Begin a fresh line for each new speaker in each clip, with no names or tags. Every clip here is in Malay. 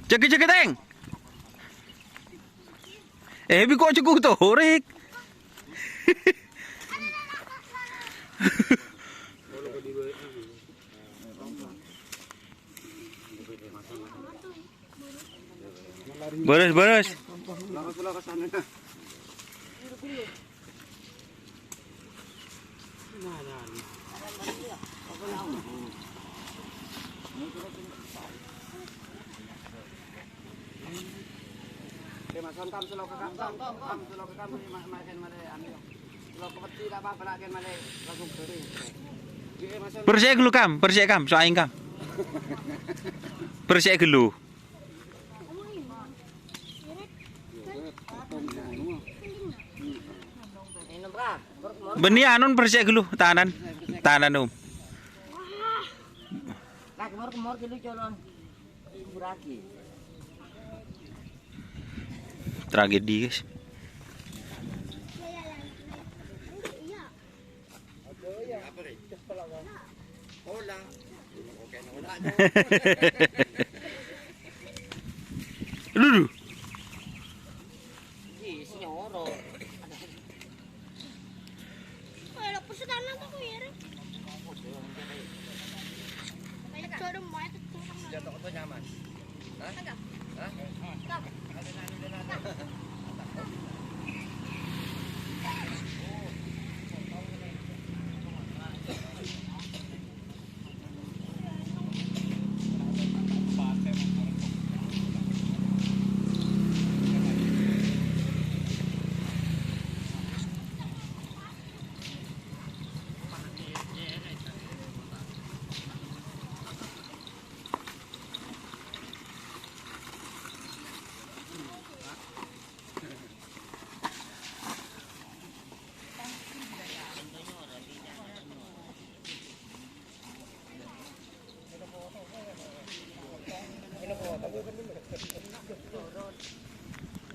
Jaga-jaga teng. Bi kok cukup tuh, Rik. Beres. Persik dulu kam, so aing kam. Persik dulu. Beni anun persik dulu, tahanan um.
Kemor dulu colon. Buraki.
Tragedi guys. Dulu.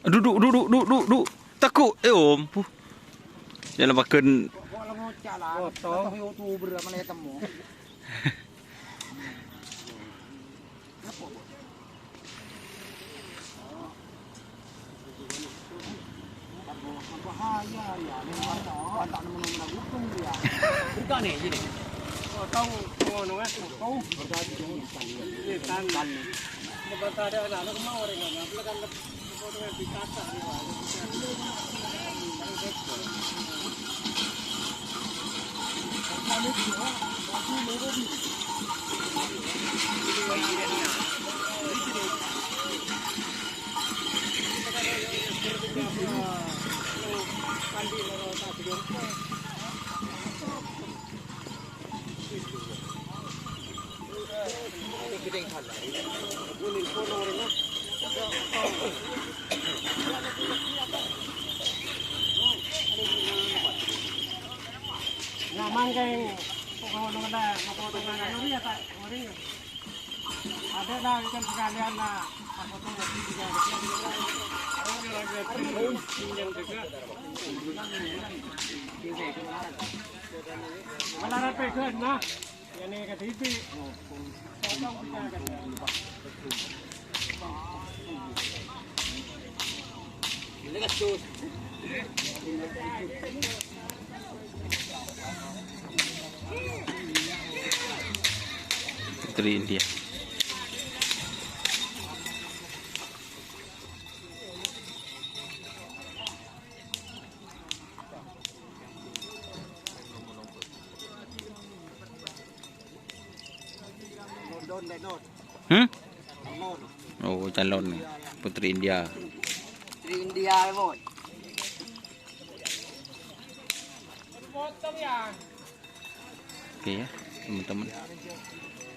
Duduk. Takut. Om. Jangan makan.
Naman kay kung ada mapotongan ano riya ta ori. Ada na ikan sekalian na mapotongan juga. Malara pekan na. Yani ka tipi. Potong kita kan. Lekas tus.
Putri India. Oh, calon Putri India.
Putri India, boy.
Oke ya, teman-teman.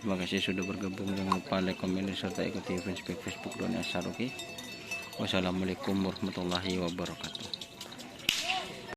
Terima kasih sudah bergabung. Jangan lupa like, komen, serta ikuti fanspage Facebook Doni Asar. Oke. Wassalamualaikum warahmatullahi wabarakatuh.